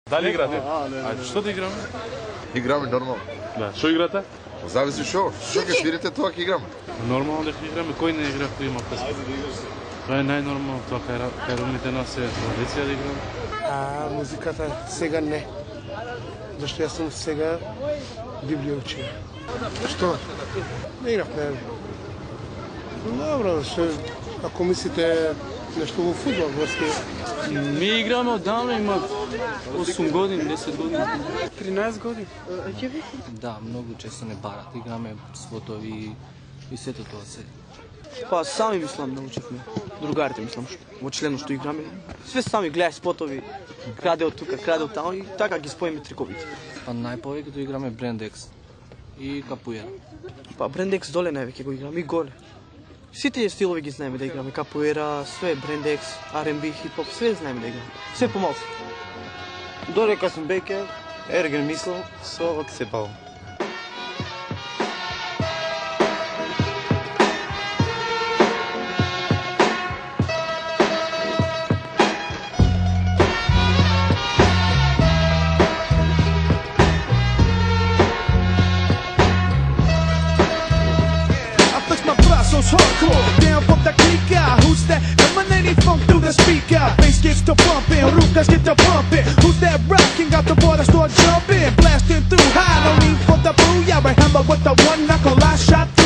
Да ли играте? не. Што да играме? Играме нормално. Да. Што играте? Зависи шо. Што ќе свирите, тоа ќе играме. Нормално да играме. Кој не игра кој има песен? Това е најнормално, тоа кај ромите нас е традиција да играме. Музиката сега не. Зашто јас сум сега Библија учим. Што? Не игравме. Добро, што ако мислите нешто во фудбал врски. Ми играме одамна, има 8 години, 10 години. 13 години. Да, многу често не барат. Играме свотови и сето тоа се. Па сами мислам научивме. Другарите мислам во члено што играме. Све сами гледај спотови, краде од тука, краде од таму и така ги споиме триковите. Па најповеќето играме брендекс и капуера. Па брендекс доле највеќе го играме и горе. Сите стилови ги знаеме да играме, капуера, све брендекс, R&B, хип-хоп, све знаеме да играме. Све помалку. Дорека сум бекер, ерген мислам, со овак се бавам. Hardcore, down from the click out. Who's that emanating funk through the speaker? Bass gets to bumping, Rukas get to pumping. Who's that rocking? Got the water start jumping, blasting through high. No need for the booyah, but hammer with the one knuckle. I shot.